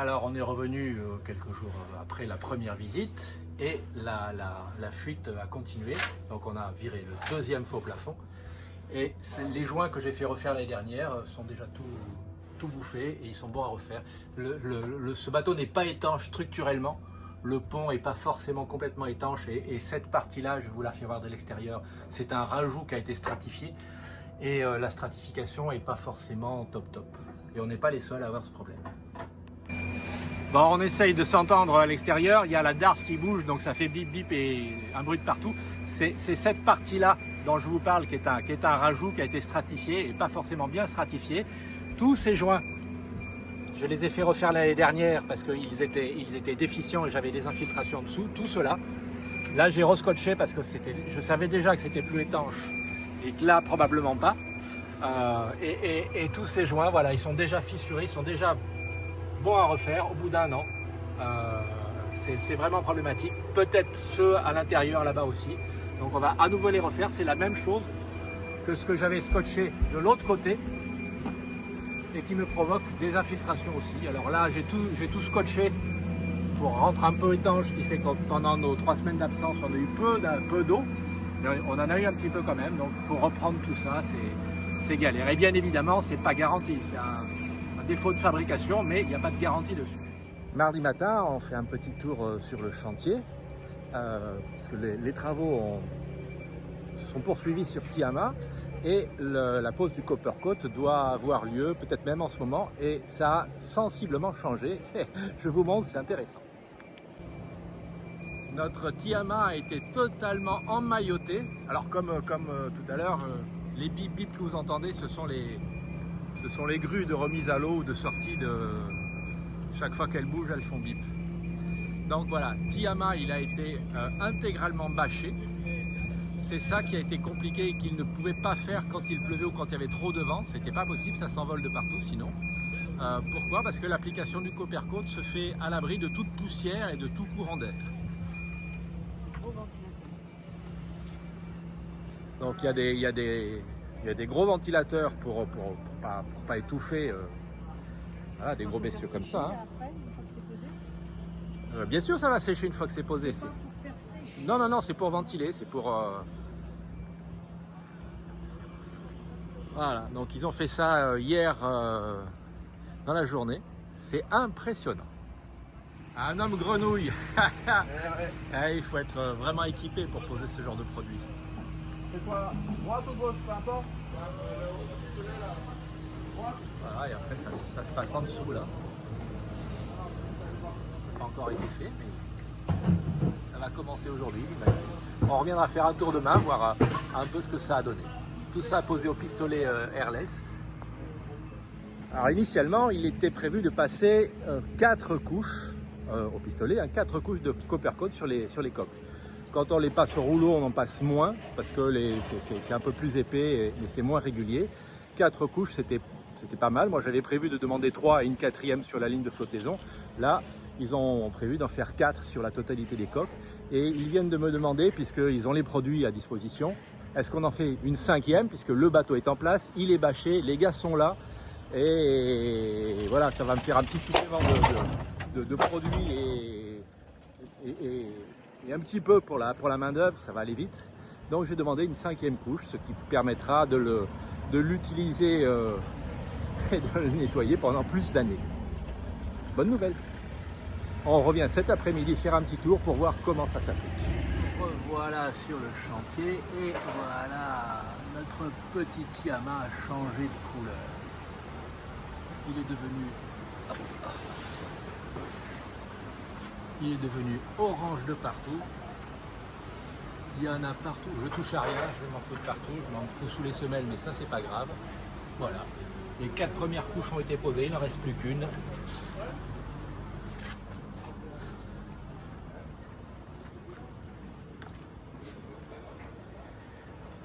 Alors on est revenu quelques jours après la première visite et la fuite a continué. Donc on a viré le deuxième faux plafond. Et les joints que j'ai fait refaire l'année dernière sont déjà tout bouffés et ils sont bons à refaire. Ce bateau n'est pas étanche structurellement. Le pont n'est pas forcément complètement étanche et cette partie-là, je vais vous la faire voir de l'extérieur, c'est un rajout qui a été stratifié et la stratification n'est pas forcément top. Et on n'est pas les seuls à avoir ce problème. Bon, on essaye de s'entendre à l'extérieur, il y a la darse qui bouge, donc ça fait bip bip et un bruit de partout. C'est cette partie-là dont je vous parle qui est un rajout qui a été stratifié et pas forcément bien stratifié. Tous ces joints, je les ai fait refaire l'année dernière parce qu'ils étaient déficients et j'avais des infiltrations en dessous, tout cela. Là j'ai rescotché parce que je savais déjà que c'était plus étanche et que là probablement pas. Et tous ces joints, voilà, ils sont déjà fissurés, ils sont déjà bons à refaire au bout d'un an. C'est vraiment problématique. Peut-être ceux à l'intérieur là-bas aussi. Donc on va à nouveau les refaire. C'est la même chose que ce que j'avais scotché de l'autre côté et qui me provoque des infiltrations aussi. Alors là, j'ai tout scotché pour rendre un peu étanche, ce qui fait que pendant nos 3 semaines d'absence, on a eu peu d'eau. On en a eu un petit peu quand même, donc il faut reprendre tout ça, c'est galère. Et bien évidemment, c'est pas garanti, c'est un défaut de fabrication, mais il n'y a pas de garantie dessus. Mardi matin, on fait un petit tour sur le chantier, puisque les travaux se sont poursuivis sur Tiama, et la pose du Coppercoat doit avoir lieu, peut-être même en ce moment, et ça a sensiblement changé. Je vous montre, c'est intéressant. Notre Tiama a été totalement emmailloté. Alors comme tout à l'heure, les bip bip que vous entendez, ce sont les grues de remise à l'eau ou de sortie chaque fois qu'elles bougent, elles font bip. Donc voilà, Tiama il a été intégralement bâché. C'est ça qui a été compliqué et qu'il ne pouvait pas faire quand il pleuvait ou quand il y avait trop de vent. C'était pas possible, ça s'envole de partout sinon. Pourquoi? Parce que l'application du Coppercoat se fait à l'abri de toute poussière et de tout courant d'air. Donc il y a des gros ventilateurs pour pas étouffer voilà, des gros bestiaux comme ça. Hein. Bien sûr, ça va sécher une fois que c'est posé. Non, c'est pour ventiler, c'est pour... Voilà, donc ils ont fait ça hier dans la journée. C'est impressionnant. Un homme grenouille. Il faut être vraiment équipé pour poser ce genre de produit. C'est quoi? Droite ou gauche, peu importe. Voilà, et après ça se passe en dessous là. Ça n'a pas encore été fait, mais ça va commencer aujourd'hui. On reviendra faire un tour demain, voir un peu ce que ça a donné. Tout ça posé au pistolet airless. Alors initialement, il était prévu de passer 4 couches au pistolet, 4 couches de Coppercoat sur les coques. Quand on les passe au rouleau, on en passe moins parce que c'est un peu plus épais et c'est moins régulier. 4 couches, c'était pas mal. Moi, j'avais prévu de demander 3 et une 4e sur la ligne de flottaison. Là, ils ont prévu d'en faire 4 sur la totalité des coques. Et ils viennent de me demander, puisqu'ils ont les produits à disposition, est-ce qu'on en fait une 5e, puisque le bateau est en place, il est bâché, les gars sont là. Et voilà, ça va me faire un petit supplément de produits et un petit peu pour la main d'œuvre, ça va aller vite. Donc j'ai demandé une 5e couche, ce qui permettra de l'utiliser et de le nettoyer pendant plus d'années. Bonne nouvelle. On revient cet après-midi faire un petit tour pour voir comment ça s'applique. Voilà sur le chantier et voilà, notre petit Tiama a changé de couleur. Il est devenu orange de partout. Il y en a partout. Je touche à rien, je m'en fous de partout. Je m'en fous sous les semelles, mais ça c'est pas grave. Voilà. Les 4 premières couches ont été posées, il n'en reste plus qu'une.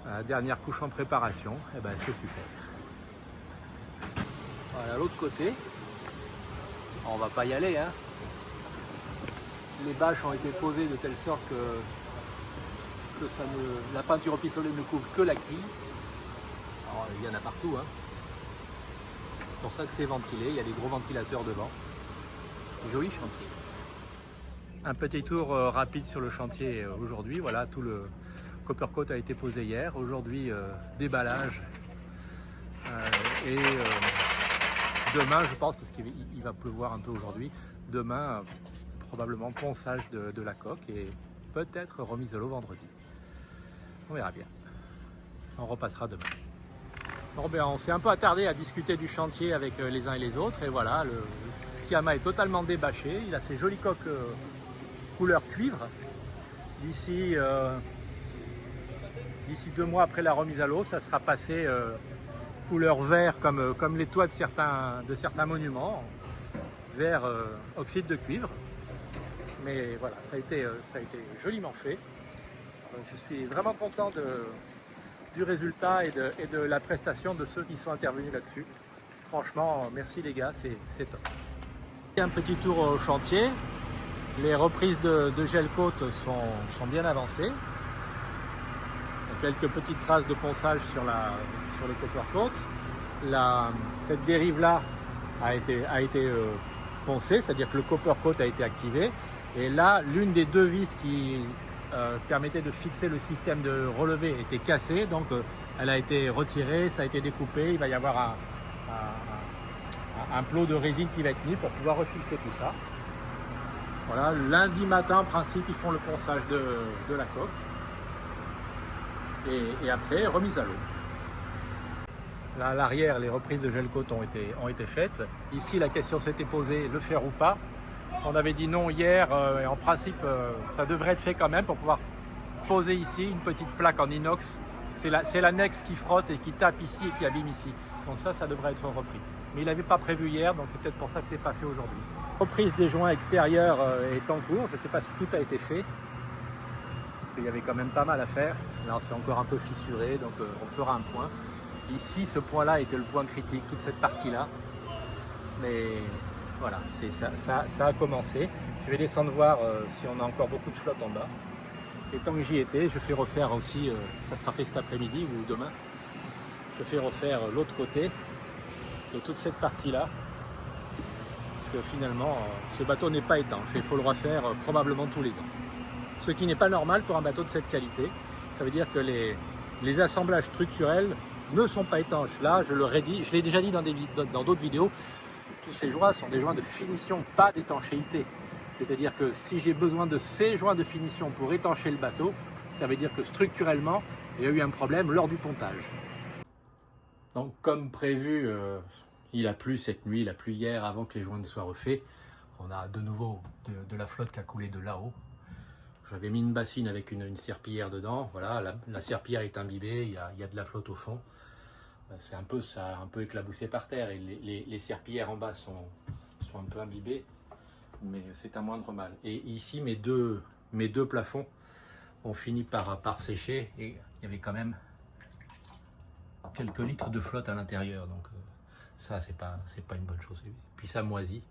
La dernière couche en préparation, et ben c'est super. Voilà l'autre côté. On va pas y aller, hein. Les bâches ont été posées de telle sorte que la peinture au pistolet ne couvre que la grille. Alors il y en a partout, hein. C'est pour ça que c'est ventilé, il y a des gros ventilateurs devant. joli chantier. Un petit tour rapide sur le chantier aujourd'hui. Voilà, tout le copper coat a été posé hier. Aujourd'hui, déballage. Et demain, je pense, parce qu'il va pleuvoir un peu aujourd'hui, demain, probablement ponçage de la coque et peut-être remise à l'eau vendredi. On verra bien. On repassera demain. Bon, ben, on s'est un peu attardé à discuter du chantier avec les uns et les autres. Et voilà, le Tiama est totalement débâché. Il a ses jolies coques couleur cuivre. D'ici 2 mois après la remise à l'eau, ça sera passé couleur vert comme les toits de certains monuments, vert oxyde de cuivre. Mais voilà, ça a été joliment fait. Je suis vraiment content du résultat et de la prestation de ceux qui sont intervenus là-dessus. Franchement, merci les gars, c'est top. Un petit tour au chantier. Les reprises de gel coat sont bien avancées. Quelques petites traces de ponçage sur le copper coat. Cette dérive là a été poncée, c'est-à-dire que le copper coat a été activé. Et là, l'une des 2 vis qui permettait de fixer le système de relevé était cassée, donc elle a été retirée, ça a été découpé. Il va y avoir un plot de résine qui va être mis pour pouvoir refixer tout ça. Voilà, lundi matin, en principe, ils font le ponçage de la coque. Et après, remise à l'eau. Là, à l'arrière, les reprises de gel coat ont été faites. Ici, la question s'était posée, le faire ou pas. On avait dit non hier, et en principe, ça devrait être fait quand même pour pouvoir poser ici une petite plaque en inox. C'est l'annexe qui frotte et qui tape ici et qui abîme ici. Donc ça devrait être repris. Mais il n'avait pas prévu hier, donc c'est peut-être pour ça que c'est pas fait aujourd'hui. Reprise des joints extérieurs est en cours. Je ne sais pas si tout a été fait, parce qu'il y avait quand même pas mal à faire. Là, c'est encore un peu fissuré, donc on fera un point. Ici, ce point-là était le point critique, toute cette partie-là. Mais voilà, ça a commencé. Je vais descendre voir si on a encore beaucoup de flotte en bas. Et tant que j'y étais, je fais refaire aussi, ça sera fait cet après-midi ou demain, je fais refaire l'autre côté de toute cette partie-là. Parce que finalement, ce bateau n'est pas étanche. Il faut le refaire probablement tous les ans. Ce qui n'est pas normal pour un bateau de cette qualité. Ça veut dire que les assemblages structurels ne sont pas étanches. Là, je l'ai déjà dit dans d'autres vidéos, tous ces joints sont des joints de finition, pas d'étanchéité. C'est-à-dire que si j'ai besoin de ces joints de finition pour étancher le bateau, ça veut dire que structurellement, il y a eu un problème lors du pontage. Donc comme prévu, il a plu cette nuit, il a plu hier avant que les joints ne soient refaits. On a de nouveau de la flotte qui a coulé de là-haut. J'avais mis une bassine avec une serpillière dedans. Voilà, la serpillière est imbibée, il y a de la flotte au fond. Ça a un peu éclaboussé par terre et les serpillières en bas sont un peu imbibées. Mais c'est un moindre mal. Et ici, mes deux plafonds ont fini par sécher et il y avait quand même quelques litres de flotte à l'intérieur. Donc ça, c'est pas une bonne chose. Puis ça moisit.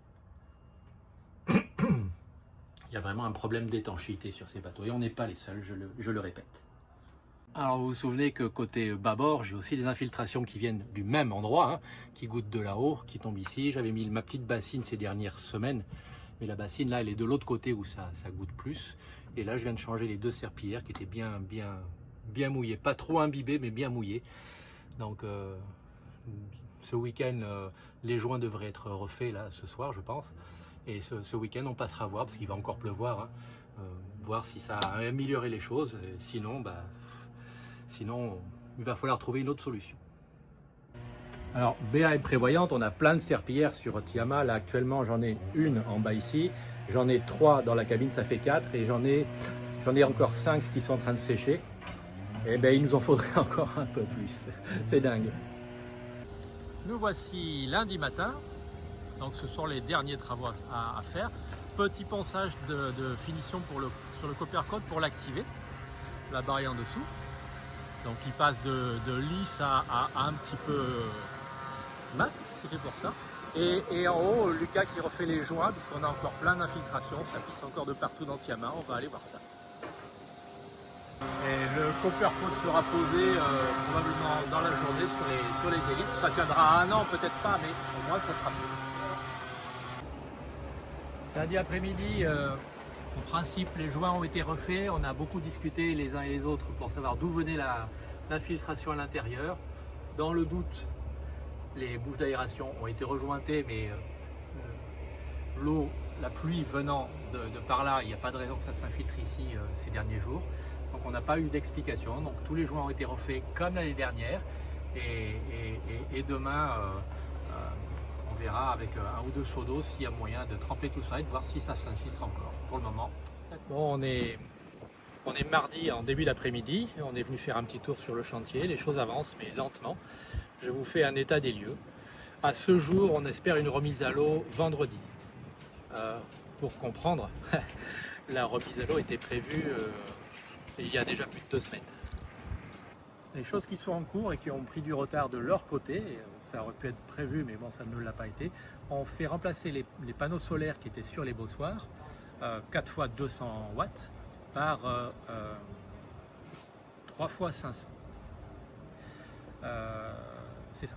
Il y a vraiment un problème d'étanchéité sur ces bateaux et on n'est pas les seuls, je le répète. Alors vous vous souvenez que côté bâbord, j'ai aussi des infiltrations qui viennent du même endroit, hein, qui goûtent de là-haut, qui tombent ici. J'avais mis ma petite bassine ces dernières semaines, mais la bassine là, elle est de l'autre côté où ça goûte plus. Et là, je viens de changer les 2 serpillières qui étaient bien mouillées, pas trop imbibées, mais bien mouillées. Donc ce week-end, les joints devraient être refaits là ce soir, je pense. Et ce week-end, on passera voir, parce qu'il va encore pleuvoir, hein, voir si ça a amélioré les choses. Et sinon, il va falloir trouver une autre solution. Alors, Béa est prévoyante, on a plein de serpillières sur Tiama. Là, actuellement, j'en ai une en bas ici. J'en ai 3 dans la cabine, ça fait 4. Et j'en ai encore 5 qui sont en train de sécher. Et bien, il nous en faudrait encore un peu plus. C'est dingue. Nous voici lundi matin. Donc ce sont les derniers travaux à faire. Petit ponçage de finition sur le copper coat pour l'activer, la barre en dessous. Donc il passe de lisse à un petit peu mat, c'est fait pour ça. Et en haut, Lucas qui refait les joints, puisqu'on a encore plein d'infiltrations, ça pisse encore de partout dans Tiama, on va aller voir ça. Et le copper coat sera posé probablement dans la journée sur les hélices. Ça tiendra 1 an, peut-être pas, mais au moins ça sera fait. Lundi après-midi, en principe, les joints ont été refaits. On a beaucoup discuté les uns et les autres pour savoir d'où venait l'infiltration à l'intérieur. Dans le doute, les bouches d'aération ont été rejointées, mais l'eau, la pluie venant de par là, il n'y a pas de raison que ça s'infiltre ici ces derniers jours. Donc on n'a pas eu d'explication. Donc tous les joints ont été refaits comme l'année dernière. Et demain, on verra avec un ou deux seaux d'eau s'il y a moyen de tremper tout ça et de voir si ça s'infiltre encore. Pour le moment. Bon, on est mardi en début d'après-midi. On est venu faire un petit tour sur le chantier. Les choses avancent, mais lentement. Je vous fais un état des lieux. À ce jour, on espère une remise à l'eau vendredi. Pour comprendre, la remise à l'eau était prévue il y a déjà plus de 2 semaines. Les choses qui sont en cours et qui ont pris du retard de leur côté, ça aurait pu être prévu mais bon, ça ne l'a pas été, on fait remplacer les panneaux solaires qui étaient sur les bossoirs, 4 fois 200 watts par 3 fois 500. C'est ça.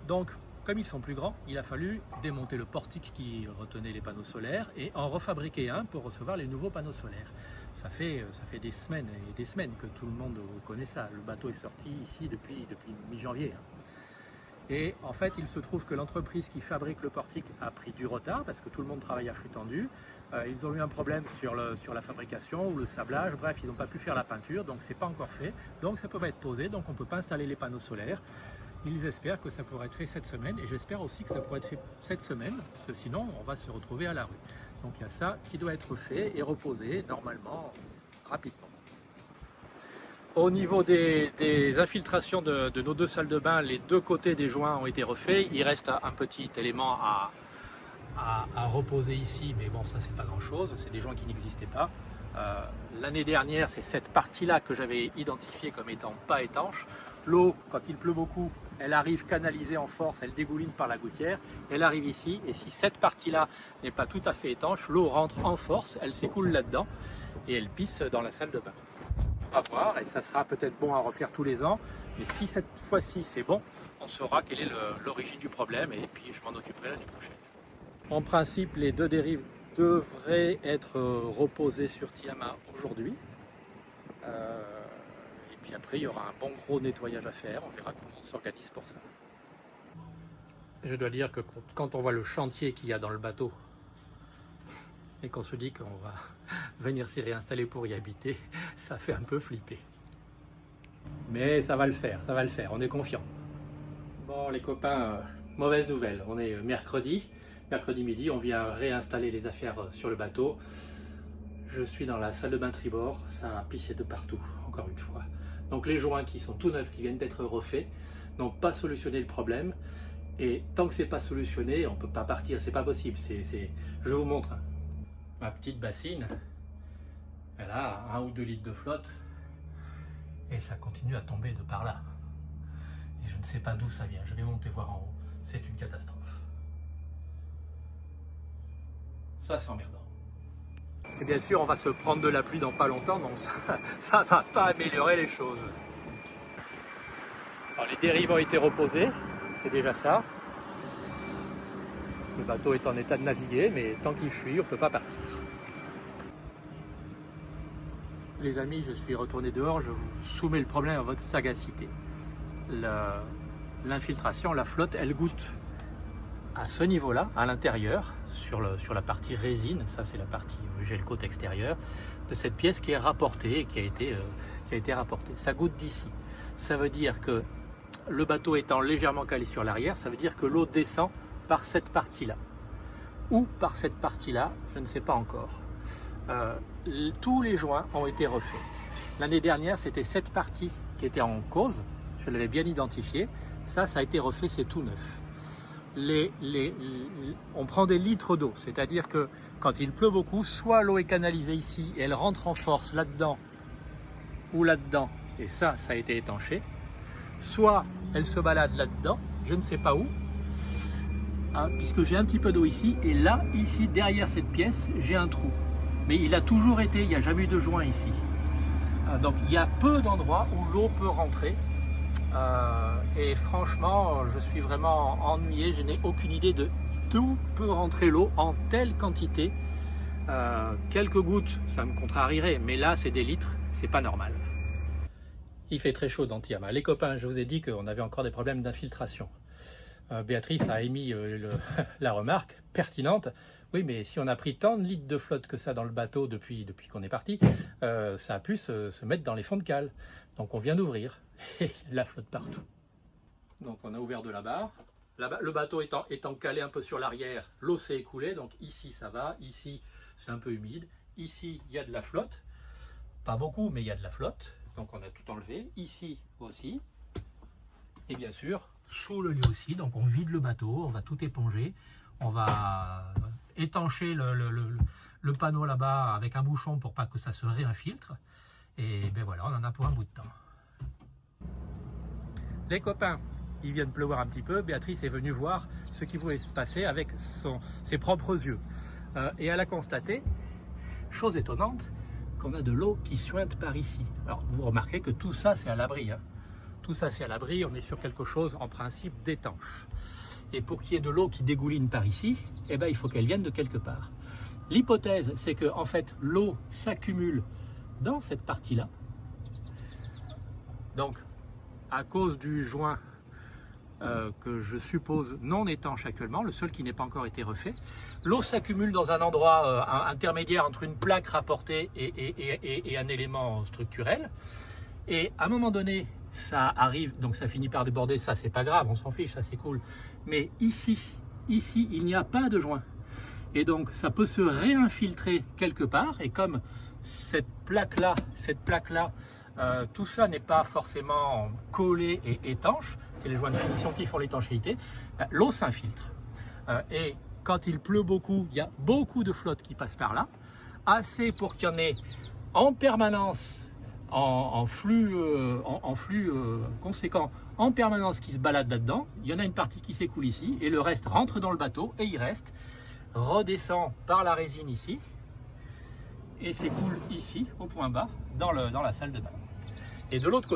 Donc, comme ils sont plus grands, il a fallu démonter le portique qui retenait les panneaux solaires et en refabriquer un pour recevoir les nouveaux panneaux solaires. Ça fait des semaines et des semaines que tout le monde connaît ça. Le bateau est sorti ici depuis mi-janvier. Et en fait, il se trouve que l'entreprise qui fabrique le portique a pris du retard parce que tout le monde travaille à flux tendu. Ils ont eu un problème sur la fabrication ou le sablage. Bref, ils n'ont pas pu faire la peinture, donc c'est pas encore fait. Donc ça peut pas être posé, donc on ne peut pas installer les panneaux solaires. Ils espèrent que ça pourrait être fait cette semaine et j'espère aussi que ça pourrait être fait cette semaine parce que sinon on va se retrouver à la rue. Donc il y a ça qui doit être fait et reposé normalement rapidement. Au niveau des infiltrations de nos 2 salles de bain, les 2 côtés des joints ont été refaits. Il reste un petit élément à reposer ici, mais bon, ça c'est pas grand chose, c'est des joints qui n'existaient pas. L'année dernière, c'est cette partie-là que j'avais identifiée comme étant pas étanche. L'eau, quand il pleut beaucoup, elle arrive canalisée en force, elle dégouline par la gouttière, elle arrive ici, et si cette partie-là n'est pas tout à fait étanche, l'eau rentre en force, elle s'écoule là-dedans, et elle pisse dans la salle de bain. On va voir, et ça sera peut-être bon à refaire tous les ans, mais si cette fois-ci c'est bon, on saura quelle est l'origine du problème, et puis je m'en occuperai l'année prochaine. En principe, les 2 dérives devraient être reposées sur Tiama aujourd'hui. Et puis après, il y aura un bon gros nettoyage à faire. On verra comment on s'organise pour ça. Je dois dire que quand on voit le chantier qu'il y a dans le bateau et qu'on se dit qu'on va venir s'y réinstaller pour y habiter, ça fait un peu flipper. Mais ça va le faire, on est confiant. Bon les copains, mauvaise nouvelle, on est mercredi midi, on vient réinstaller les affaires sur le bateau. Je suis dans la salle de bain tribord, ça a pissé de partout, encore une fois. Donc les joints qui sont tout neufs, qui viennent d'être refaits, n'ont pas solutionné le problème. Et tant que c'est pas solutionné, on peut pas partir, c'est pas possible. Je vous montre. Ma petite bassine, elle a 1 ou 2 litres de flotte et ça continue à tomber de par là. Et je ne sais pas d'où ça vient. Je vais monter voir en haut. C'est une catastrophe. Ça, c'est emmerdant. Et bien sûr, on va se prendre de la pluie dans pas longtemps, donc ça va pas améliorer les choses. Alors, les dérives ont été reposées, c'est déjà ça. Le bateau est en état de naviguer, mais tant qu'il fuit, on ne peut pas partir. Les amis, je suis retourné dehors, je vous soumets le problème à votre sagacité. L'infiltration, la flotte, elle goûte à ce niveau-là, à l'intérieur, sur la partie résine, ça c'est la partie gel coat extérieur, de cette pièce qui est rapportée et qui a été rapportée. Ça goûte d'ici. Ça veut dire que le bateau étant légèrement calé sur l'arrière, ça veut dire que l'eau descend par cette partie-là. Ou par cette partie-là, je ne sais pas encore. Tous les joints ont été refaits. L'année dernière, c'était cette partie qui était en cause, je l'avais bien identifiée. Ça a été refait, c'est tout neuf. On prend des litres d'eau, c'est-à-dire que quand il pleut beaucoup, soit l'eau est canalisée ici et elle rentre en force là-dedans ou là-dedans, et ça a été étanché, soit elle se balade là-dedans, je ne sais pas où, puisque j'ai un petit peu d'eau ici, et là, ici, derrière cette pièce, j'ai un trou. Mais il a toujours été, il n'y a jamais eu de joint ici. Donc il y a peu d'endroits où l'eau peut rentrer. Et franchement, je suis vraiment ennuyé, je n'ai aucune idée de d'où peut rentrer l'eau en telle quantité. Quelques gouttes, ça me contrarierait, mais là c'est des litres, c'est pas normal. Il fait très chaud dans Tiama. Les copains, je vous ai dit qu'on avait encore des problèmes d'infiltration. Béatrice a émis la remarque pertinente. Oui, mais si on a pris tant de litres de flotte que ça dans le bateau depuis qu'on est parti, ça a pu se mettre dans les fonds de cale. Donc on vient d'ouvrir et il y a de la flotte partout. Donc on a ouvert de la barre. Le bateau étant calé un peu sur l'arrière, l'eau s'est écoulée. Donc ici ça va, ici c'est un peu humide. Ici il y a de la flotte. Pas beaucoup, mais il y a de la flotte. Donc on a tout enlevé. Ici aussi. Et bien sûr, sous le lit aussi. Donc on vide le bateau, on va tout éponger. On va étancher le panneau là-bas avec un bouchon pour pas que ça se réinfiltre. Et ben voilà, on en a pour un bout de temps. Les copains, il vient de pleuvoir un petit peu. Béatrice est venue voir ce qui pouvait se passer avec ses propres yeux. Et elle a constaté, chose étonnante, qu'on a de l'eau qui suinte par ici. Alors vous remarquez que tout ça c'est à l'abri. Hein. Tout ça c'est à l'abri, on est sur quelque chose en principe d'étanche. Et pour qu'il y ait de l'eau qui dégouline par ici, eh ben, il faut qu'elle vienne de quelque part. L'hypothèse, c'est que en fait, l'eau s'accumule dans cette partie-là. Donc, à cause du joint que je suppose non étanche actuellement, le seul qui n'est pas encore été refait, l'eau s'accumule dans un endroit intermédiaire entre une plaque rapportée et un élément structurel. Et à un moment donné, ça arrive, donc ça finit par déborder, ça c'est pas grave, on s'en fiche, ça c'est cool. Mais ici, il n'y a pas de joint. Et donc ça peut se réinfiltrer quelque part, et comme cette plaque-là, tout ça n'est pas forcément collé et étanche, c'est les joints de finition qui font l'étanchéité, l'eau s'infiltre. Et quand il pleut beaucoup, il y a beaucoup de flotte qui passe par là, assez pour qu'il y en ait en permanence, en flux conséquent, en permanence qui se balade là-dedans. Il y en a une partie qui s'écoule ici, et le reste rentre dans le bateau, et il reste, redescend par la résine ici, et s'écoule ici, au point bas, dans la salle de bain. Et de l'autre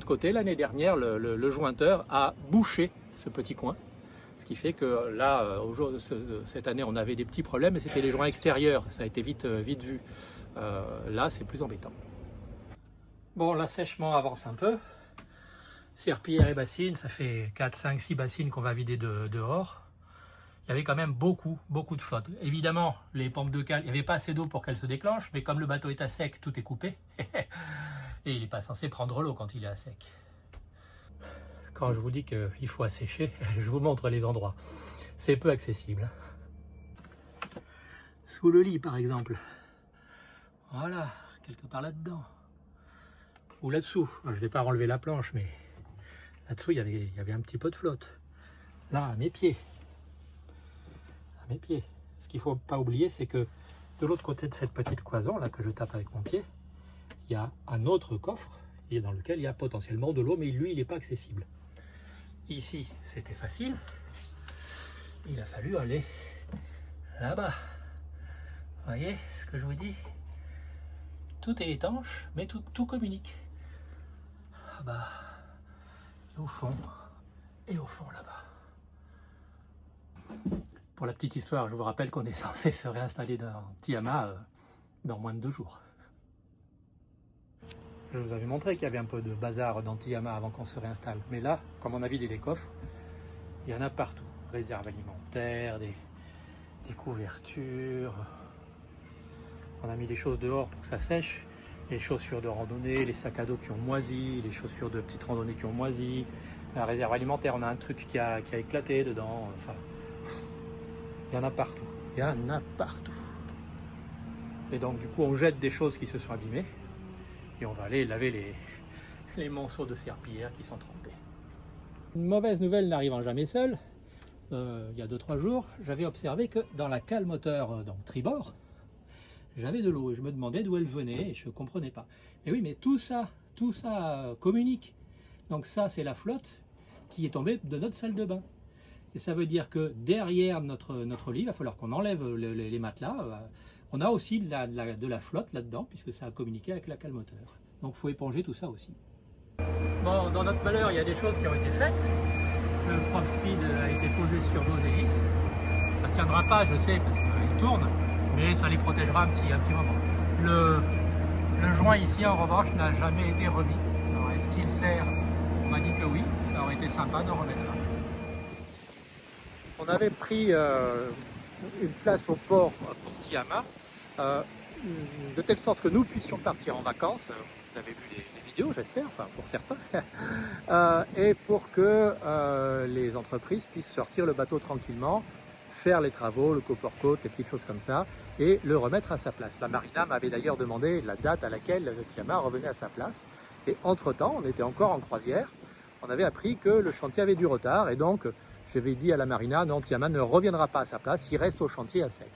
côté, l'année dernière, le jointeur a bouché ce petit coin. Ce qui fait que là, cette année, on avait des petits problèmes, et c'était les joints extérieurs. Ça a été vite vu. Là, c'est plus embêtant. Bon, l'assèchement avance un peu. Serpillière et bassines, ça fait 4, 5, 6 bassines qu'on va vider dehors. Il y avait quand même beaucoup de flotte. Évidemment, les pompes de cale, il n'y avait pas assez d'eau pour qu'elles se déclenchent, mais comme le bateau est à sec, tout est coupé. Et il n'est pas censé prendre l'eau quand il est à sec. Quand je vous dis qu'il faut assécher, je vous montre les endroits. C'est peu accessible. Sous le lit, par exemple. Voilà, quelque part là-dedans. Ou là-dessous. Je ne vais pas enlever la planche, mais là-dessous, il y avait un petit peu de flotte. Là, à mes pieds. Ce qu'il ne faut pas oublier, c'est que de l'autre côté de cette petite cloison, là, que je tape avec mon pied, il y a un autre coffre dans lequel il y a potentiellement de l'eau, mais lui, il n'est pas accessible. Ici, c'était facile. Il a fallu aller là-bas. Vous voyez ce que je vous dis? Tout est étanche, mais tout communique. Là-bas, et au fond là-bas. Pour la petite histoire, je vous rappelle qu'on est censé se réinstaller dans Tiama dans moins de 2 jours. Je vous avais montré qu'il y avait un peu de bazar dans Tiama avant qu'on se réinstalle. Mais là, comme on a vidé les coffres, il y en a partout. Réserve alimentaire, des couvertures. On a mis des choses dehors pour que ça sèche. Les chaussures de randonnée, les sacs à dos qui ont moisi, les chaussures de petite randonnée qui ont moisi. La réserve alimentaire, on a un truc qui a éclaté dedans. Enfin, il y en a partout. Il y en a partout. Et donc, du coup, on jette des choses qui se sont abîmées. Et on va aller laver les monceaux de serpillière qui sont trempés. Une mauvaise nouvelle n'arrivant jamais seule, il y a 2-3 jours, j'avais observé que dans la cale moteur, donc tribord, j'avais de l'eau et je me demandais d'où elle venait et je ne comprenais pas. Mais oui, mais tout ça communique. Donc ça, c'est la flotte qui est tombée de notre salle de bain. Et ça veut dire que derrière notre lit, il va falloir qu'on enlève les matelas. On a aussi de la flotte là-dedans, puisque ça a communiqué avec la cale moteur. Donc il faut éponger tout ça aussi. Bon, dans notre malheur, il y a des choses qui ont été faites. Le prop speed a été posé sur nos hélices. Ça ne tiendra pas, je sais, parce qu'il tourne, mais ça les protégera un petit moment. Le joint ici, en revanche, n'a jamais été remis. Alors, est-ce qu'il sert? On m'a dit que oui, ça aurait été sympa de remettre là. On avait pris une place au port pour Tiama, de telle sorte que nous puissions partir en vacances. Vous avez vu les vidéos, j'espère, enfin pour certains, et pour que les entreprises puissent sortir le bateau tranquillement, faire les travaux, le coporcoat, des petites choses comme ça, et le remettre à sa place. La marina m'avait d'ailleurs demandé la date à laquelle le Tiama revenait à sa place, et entre-temps, on était encore en croisière, on avait appris que le chantier avait du retard, et donc j'avais dit à la marina, non, Tiama ne reviendra pas à sa place, il reste au chantier à sec.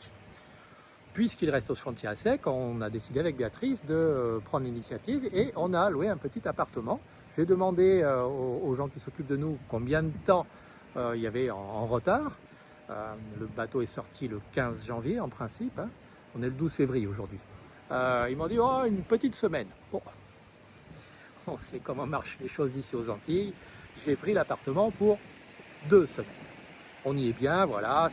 Puisqu'il reste au chantier à sec, on a décidé avec Béatrice de prendre l'initiative et on a loué un petit appartement. J'ai demandé aux gens qui s'occupent de nous combien de temps il y avait en retard. Le bateau est sorti le 15 janvier en principe, hein. On est le 12 février aujourd'hui. Ils m'ont dit oh, une petite semaine. Bon, on sait comment marchent les choses ici aux Antilles. J'ai pris l'appartement pour 2 semaines. On y est bien, voilà,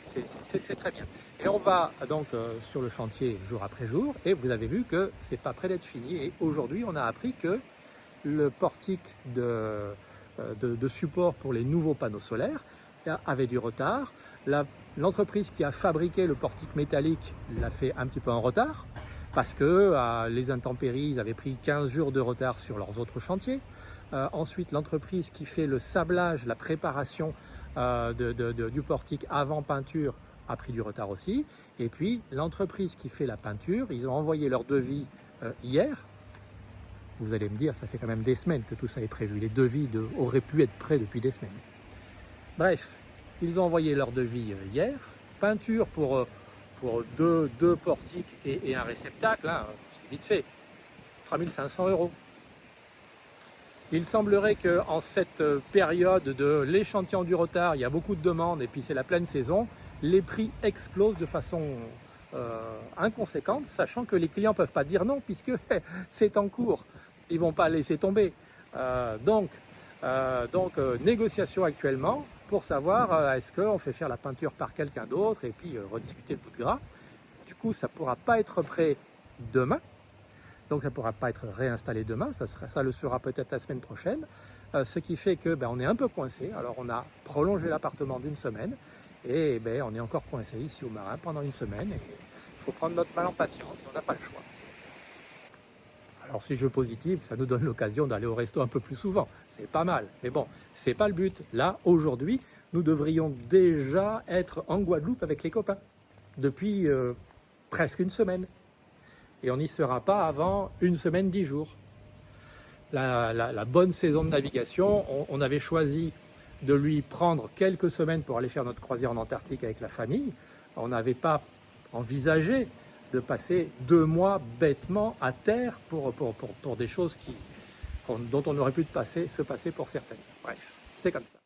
c'est très bien. Et on va donc sur le chantier jour après jour, et vous avez vu que c'est pas près d'être fini. Et aujourd'hui, on a appris que le portique de support pour les nouveaux panneaux solaires avait du retard. L'entreprise qui a fabriqué le portique métallique l'a fait un petit peu en retard, parce que les intempéries avaient pris 15 jours de retard sur leurs autres chantiers. Ensuite, l'entreprise qui fait le sablage, la préparation du portique avant peinture a pris du retard aussi. Et puis, l'entreprise qui fait la peinture, ils ont envoyé leur devis hier. Vous allez me dire, ça fait quand même des semaines que tout ça est prévu. Les devis auraient pu être prêts depuis des semaines. Bref, ils ont envoyé leur devis hier. Peinture pour deux portiques et un réceptacle, hein, c'est vite fait. 3 500 €. Il semblerait qu'en cette période de l'échantillon du retard, il y a beaucoup de demandes et puis c'est la pleine saison, les prix explosent de façon inconséquente, sachant que les clients ne peuvent pas dire non puisque c'est en cours. Ils ne vont pas laisser tomber. Donc, négociation actuellement pour savoir est-ce qu'on fait faire la peinture par quelqu'un d'autre et puis rediscuter le bout de gras. Du coup, ça ne pourra pas être prêt demain. Donc ça ne pourra pas être réinstallé demain, ça le sera peut-être la semaine prochaine, ce qui fait que on est un peu coincé. Alors on a prolongé l'appartement d'1 semaine et on est encore coincé ici au Marin pendant 1 semaine et il faut prendre notre mal en patience, on n'a pas le choix. Alors si jeu positif, ça nous donne l'occasion d'aller au resto un peu plus souvent, c'est pas mal, mais bon, c'est pas le but. Là, aujourd'hui, nous devrions déjà être en Guadeloupe avec les copains, depuis presque 1 semaine. Et on n'y sera pas avant 1 semaine, 10 jours. La bonne saison de navigation, on avait choisi de lui prendre quelques semaines pour aller faire notre croisière en Antarctique avec la famille. On n'avait pas envisagé de passer 2 mois bêtement à terre pour des choses dont on aurait pu se passer pour certaines. Bref, c'est comme ça.